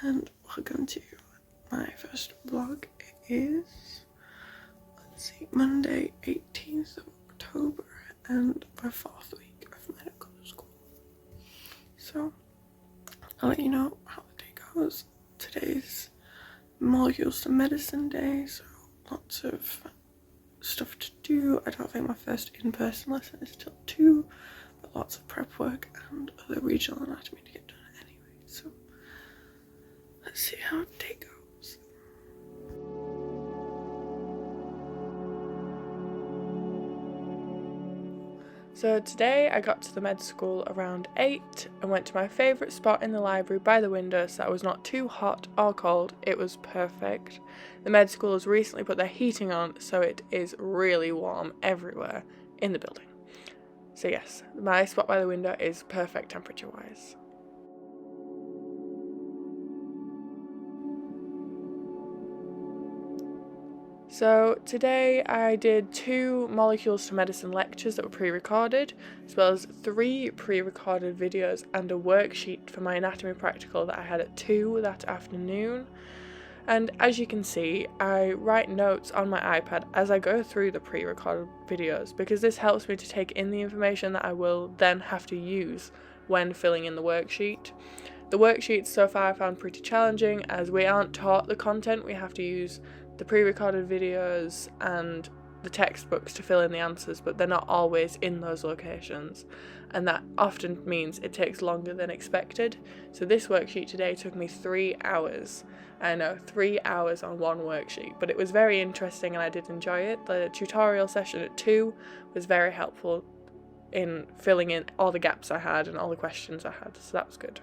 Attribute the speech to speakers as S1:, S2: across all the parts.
S1: and welcome to my first vlog. It is, Monday 18th of October and my 4th week of medical school. So I'll let you know how the day goes. Today's molecules to medicine day, so lots of stuff to do. I don't think my first in-person lesson is till 2, but lots of prep work and other regional anatomy to get done anyway. So let's see how the day goes. So today I got to the med school around 8 and went to my favourite spot in the library by the window so that it was not too hot or cold. It was perfect. The med school has recently put their heating on, so it is really warm everywhere in the building. So yes, my spot by the window is perfect temperature wise. So today I did 2 molecules to medicine lectures that were pre-recorded, as well as 3 pre-recorded videos and a worksheet for my anatomy practical that I had at 2 that afternoon. And as you can see, I write notes on my iPad as I go through the pre-recorded videos because this helps me to take in the information that I will then have to use when filling in the worksheet. The worksheets so far I found pretty challenging as we aren't taught the content. We have to use the pre-recorded videos and the textbooks to fill in the answers, but they're not always in those locations, and that often means it takes longer than expected. So this worksheet today took me 3 hours. I know, 3 hours on one worksheet, but it was very interesting and I did enjoy it. The tutorial session at 2 was very helpful in filling in all the gaps I had and all the questions I had, so that was good.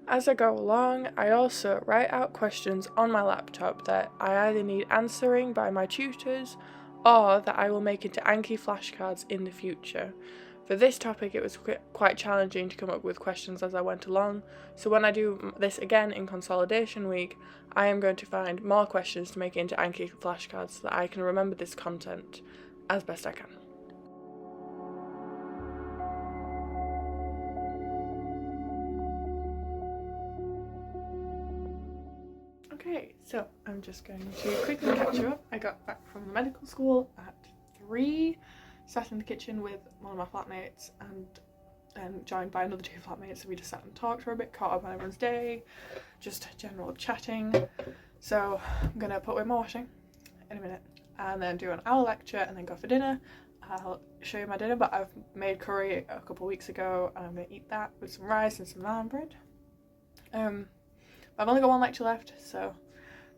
S1: As I go along, I also write out questions on my laptop that I either need answering by my tutors or that I will make into Anki flashcards in the future. For this topic it was quite challenging to come up with questions as I went along, so when I do this again in consolidation week, I am going to find more questions to make into Anki flashcards so that I can remember this content as best I can. Okay, so I'm just going to quickly catch you up. I got back from the medical school at 3, sat in the kitchen with one of my flatmates and then joined by another 2 flatmates, so we just sat and talked for a bit, caught up on everyone's day, just general chatting. So I'm going to put away my washing in a minute and then do an hour lecture and then go for dinner. I'll show you my dinner, but I've made curry a couple of weeks ago and I'm going to eat that with some rice and some naan bread. I've only got 1 lecture left, so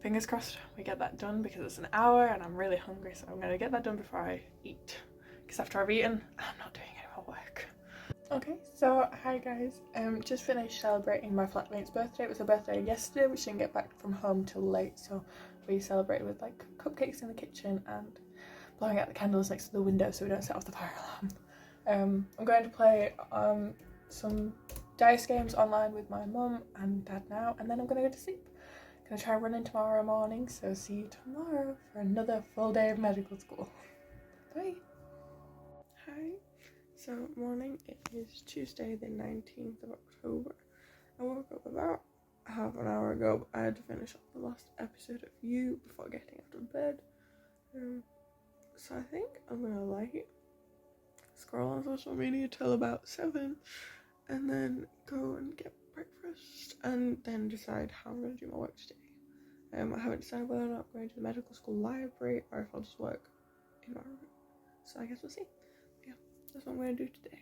S1: fingers crossed we get that done because it's an hour and I'm really hungry, so I'm going to get that done before I eat, because after I've eaten I'm not doing any more work. Okay, so hi guys, just finished celebrating my flatmate's birthday. It was her birthday yesterday, which didn't get back from home till late, so we celebrated with like cupcakes in the kitchen and blowing out the candles next to the window so we don't set off the fire alarm. I'm going to play some dice games online with my mum and dad now, and then I'm going to go to sleep. I'm going to try and run in tomorrow morning, so see you tomorrow for another full day of medical school. Bye! Hi, so morning, it is Tuesday the 19th of October. I woke up about half an hour ago, but I had to finish up the last episode of You before getting out of bed. So I think I'm going to like scroll on social media till about 7 and then go and get breakfast and then decide how I'm going to do my work today. I haven't decided whether or not I'm going to the medical school library or if I'll just work in my room. So I guess we'll see. Yeah, that's what I'm going to do today.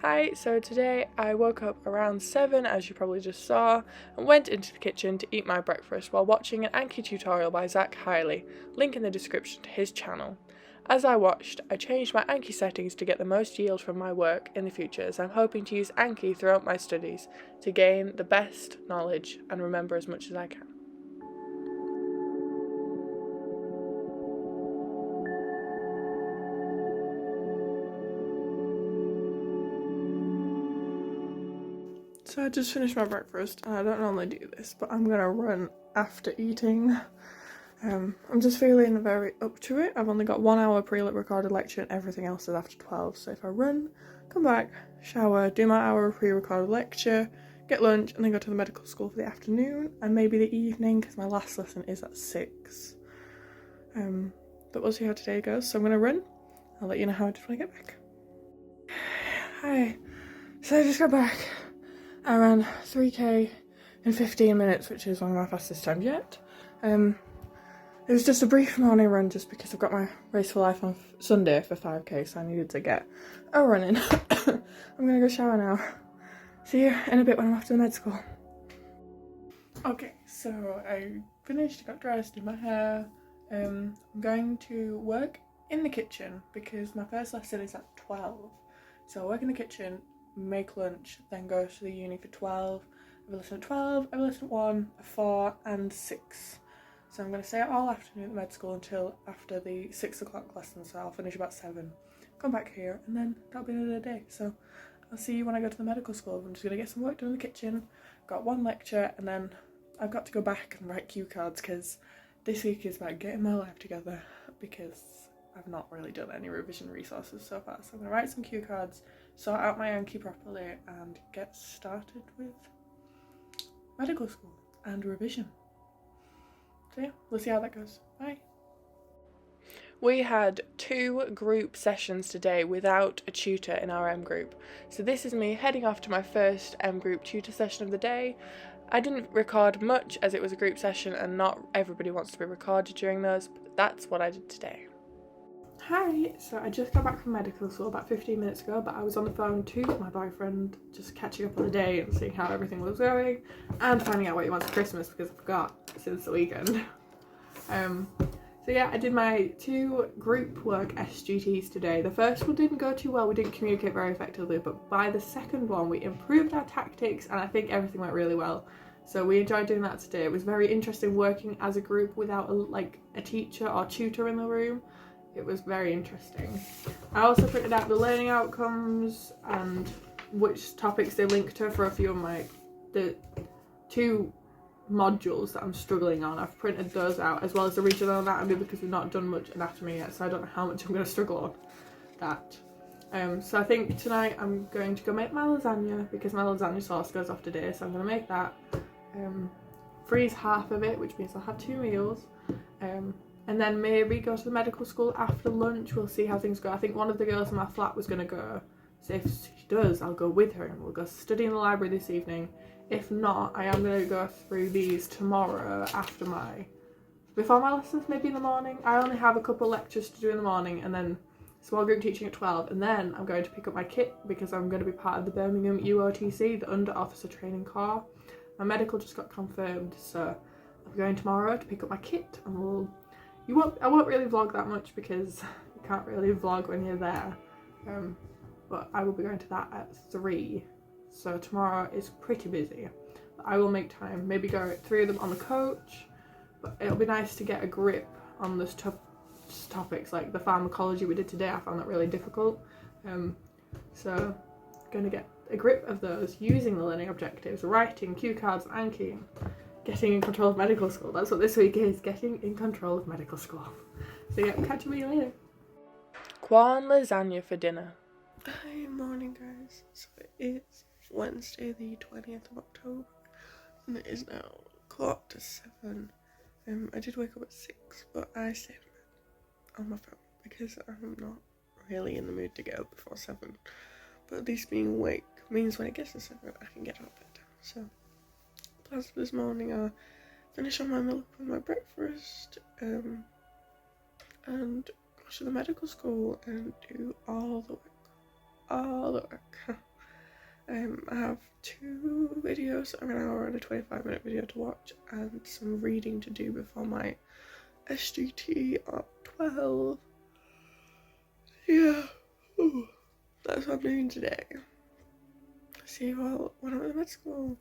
S1: Hi, so today I woke up around 7, as you probably just saw, and went into the kitchen to eat my breakfast while watching an Anki tutorial by Zach Hiley, link in the description to his channel. As I watched, I changed my Anki settings to get the most yield from my work in the future, as I'm hoping to use Anki throughout my studies to gain the best knowledge and remember as much as I can. So I just finished my breakfast, and I don't normally do this, but I'm gonna run after eating. I'm just feeling very up to it. I've only got 1 hour pre-recorded lecture and everything else is after 12, so if I run, come back, shower, do my hour of pre-recorded lecture, get lunch, and then go to the medical school for the afternoon, and maybe the evening, because my last lesson is at 6. But we'll see how today goes, so I'm gonna run. I'll let you know how I did when I get back. Hi, so I just got back. I ran 3k in 15 minutes, which is one of my fastest times yet. It was just a brief morning run just because I've got my Race for Life on Sunday for 5k, so I needed to get a run in. I'm gonna go shower now. See you in a bit when I'm off to the med school. Okay, so I finished, got dressed, did my hair. I'm going to work in the kitchen because my first lesson is at 12. So I work in the kitchen, make lunch, then go to the uni for 12. I have a lesson at 12, I have a lesson at 1, 4 and 6. So I'm going to stay all afternoon at the med school until after the 6 o'clock lesson, so I'll finish about 7. Come back here and then that'll be another day. So I'll see you when I go to the medical school. I'm just going to get some work done in the kitchen, got 1 lecture, and then I've got to go back and write cue cards because this week is about getting my life together because I've not really done any revision resources so far. So I'm going to write some cue cards, sort out my Anki properly, and get started with medical school and revision. So yeah, we'll see how that goes. Bye. We had 2 group sessions today without a tutor in our M group. So this is me heading off to my first M group tutor session of the day. I didn't record much as it was a group session and not everybody wants to be recorded during those, but that's what I did today. Hi, so I just got back from medical school about 15 minutes ago, but I was on the phone to my boyfriend, just catching up on the day and seeing how everything was going, and finding out what he wants for Christmas because I forgot since the weekend. So yeah, I did my 2 group work SGTs today. The first one didn't go too well, we didn't communicate very effectively, but by the second one we improved our tactics and I think everything went really well. So we enjoyed doing that today. It was very interesting working as a group without a teacher or tutor in the room. It was very interesting. I also printed out the learning outcomes and which topics they link to for a few of the 2 modules that I'm struggling on. I've printed those out as well as the regional anatomy because we've not done much anatomy yet, so I don't know how much I'm going to struggle on that. So I think tonight I'm going to go make my lasagna because my lasagna sauce goes off today, so I'm going to make that. Freeze half of it, which means I'll have 2 meals. And then maybe go to the medical school after lunch. We'll see how things go. I think one of the girls in my flat was going to go. So if she does, I'll go with her and we'll go study in the library this evening. If not, I am going to go through these tomorrow before my lessons, maybe in the morning. I only have a couple lectures to do in the morning and then small group teaching at 12. And then I'm going to pick up my kit because I'm going to be part of the Birmingham UOTC, the Under Officer Training Corps. My medical just got confirmed, so I'm going tomorrow to pick up my kit and I won't really vlog that much because you can't really vlog when you're there, but I will be going to that at 3, so tomorrow is pretty busy. But I will make time, maybe go 3 of them on the coach, but it'll be nice to get a grip on those tough topics like the pharmacology we did today. I found that really difficult, so going to get a grip of those using the learning objectives, writing cue cards and Anki. Getting in control of medical school. That's what this week is, getting in control of medical school. So yeah, catch you later. Corn lasagna for dinner. Hi, morning guys. So it is Wednesday the 20th of October and it is now 7:15. I did wake up at 6, but I stayed in bed on my phone because I'm not really in the mood to get up before 7. But at least being awake means when it gets to 7 I can get out of bed. So plans for this morning are finish on my milk with my breakfast, and go to the medical school and do all the work. I have 2 videos of an hour and a 25-minute video to watch and some reading to do before my SGT at 12. Yeah, that's what I'm doing today. See you all when I'm at med school.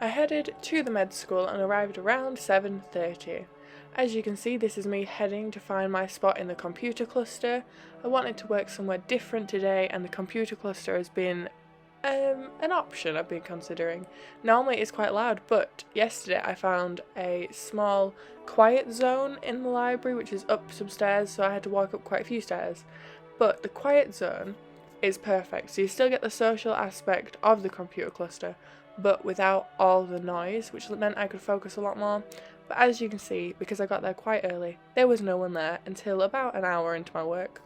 S1: I headed to the med school and arrived around 7:30. As you can see, this is me heading to find my spot in the computer cluster. I wanted to work somewhere different today, and the computer cluster has been an option I've been considering. Normally it's quite loud, but yesterday I found a small quiet zone in the library, which is up some stairs, so I had to walk up quite a few stairs. But the quiet zone is perfect, so you still get the social aspect of the computer cluster, but without all the noise, which meant I could focus a lot more. But as you can see, because I got there quite early, there was no one there until about an hour into my work.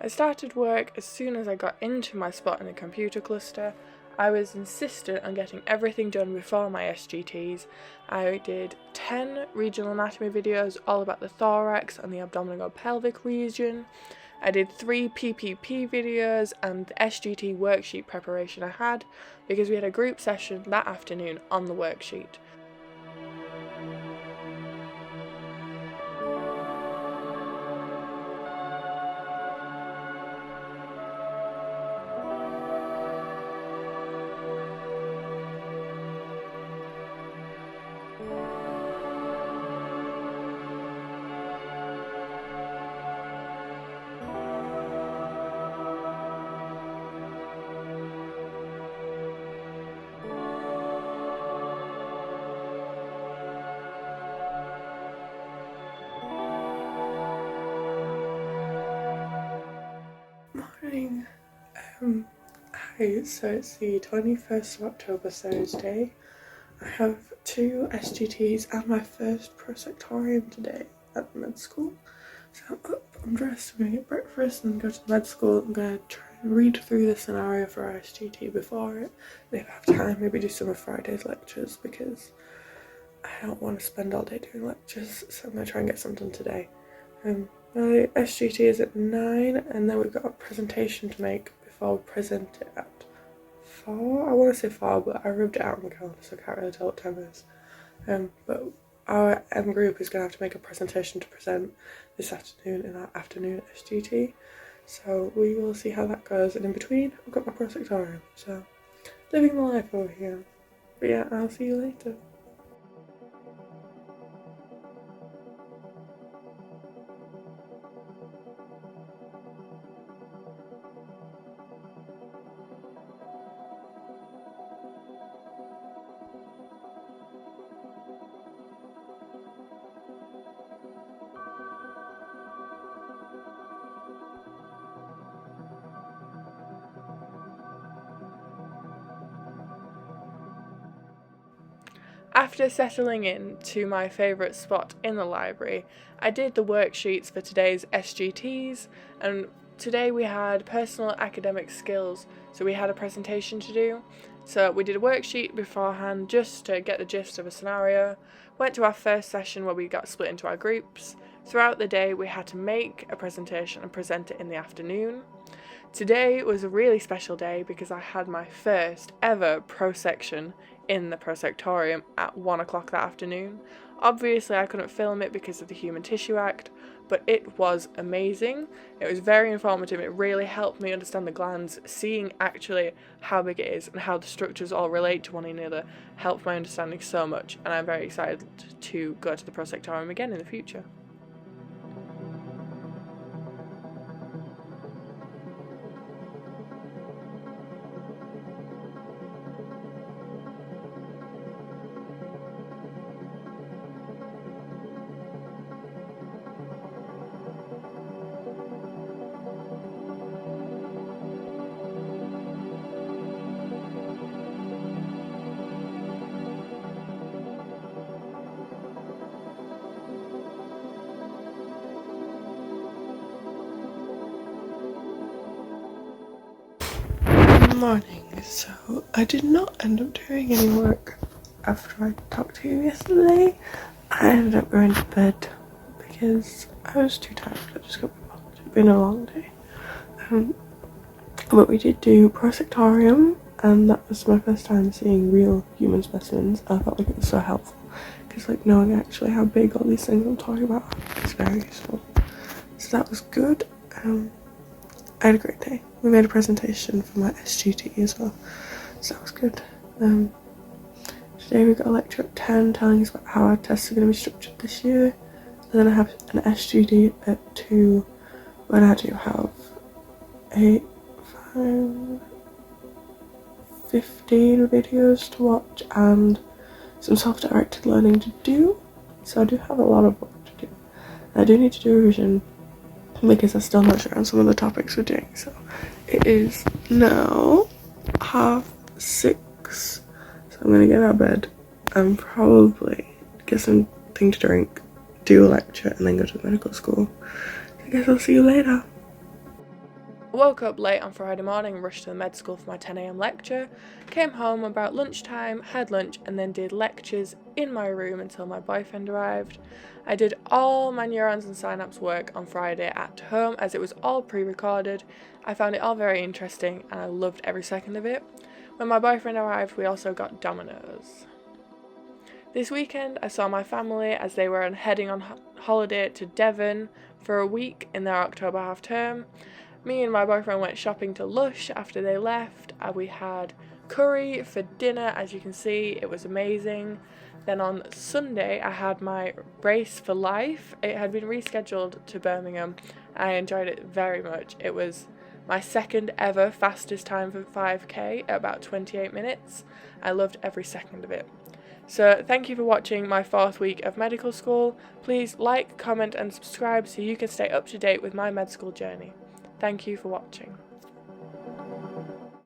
S1: I started work as soon as I got into my spot in the computer cluster. I was insistent on getting everything done before my SGTs. I did 10 regional anatomy videos all about the thorax and the abdominal pelvic region. I did 3 PPP videos and the SGT worksheet preparation I had because we had a group session that afternoon on the worksheet. Morning. Hi, so it's the 21st of October, Thursday. I have 2 SGTs and my first prosectorium today at med school. So I'm up, I'm dressed, I'm going to get breakfast and go to med school. I'm going to try and read through the scenario for our SGT before it. And if I have time, maybe do some of Friday's lectures because I don't want to spend all day doing lectures, so I'm going to try and get some done today. My SGT is at 9, and then we've got a presentation to make before we present it at 4. I want to say 4, but I rubbed it out on the calendar, so I can't really tell what time it is. But our M group is going to have to make a presentation to present this afternoon in our afternoon SGT. So we will see how that goes, and in between I've got my prosectorium, so living the life over here. But yeah, I'll see you later. After settling in to my favourite spot in the library, I did the worksheets for today's SGTs, and today we had personal academic skills, so we had a presentation to do. So we did a worksheet beforehand just to get the gist of a scenario, went to our first session where we got split into our groups. Throughout the day we had to make a presentation and present it in the afternoon. Today was a really special day because I had my first ever prosection in the prosectorium at 1 o'clock that afternoon. Obviously I couldn't film it because of the Human Tissue Act, but it was amazing. It was very informative. It really helped me understand the glands. Seeing actually how big it is and how the structures all relate to one another helped my understanding so much, and I'm very excited to go to the prosectorium again in the future. Morning. So I did not end up doing any work after I talked to you yesterday. I ended up going to bed because I was too tired. I just got bothered. It's been a long day. But we did do prosectorium
S2: and that was my first time seeing real human specimens. I felt like it was so helpful because like knowing actually how big all these things I'm talking about is very useful. So that was good. I had a great day. We made a presentation for my SGT as well, so that was good. Today we got a lecture at 10 telling us about how our tests are going to be structured this year, and then I have an SGD at 2 when I do have 8, 5, 15 videos to watch and some self-directed learning to do, so I do have a lot of work to do. I do need to do revision because I'm still not sure on some of the topics we're doing, so it is now 6:30, so I'm gonna get out of bed and probably get something to drink, do a lecture, and then go to medical school. I guess I'll see you later.
S1: I woke up late on Friday morning, rushed to the med school for my 10 a.m. lecture, came home about lunchtime, had lunch, and then did lectures in my room until my boyfriend arrived. I did all my neurons and synapse work on Friday at home as it was all pre-recorded. I found it all very interesting and I loved every second of it. When my boyfriend arrived, we also got Domino's. This weekend I saw my family as they were heading on holiday to Devon for a week in their October half term. Me and my boyfriend went shopping to Lush after they left, and we had curry for dinner. As you can see, it was amazing. Then on Sunday I had my race for life. It had been rescheduled to Birmingham. I enjoyed it very much. It was my second ever fastest time for 5k at about 28 minutes. I loved every second of it. So thank you for watching my 4th week of medical school. Please like, comment and subscribe so you can stay up to date with my med school journey. Thank you for watching.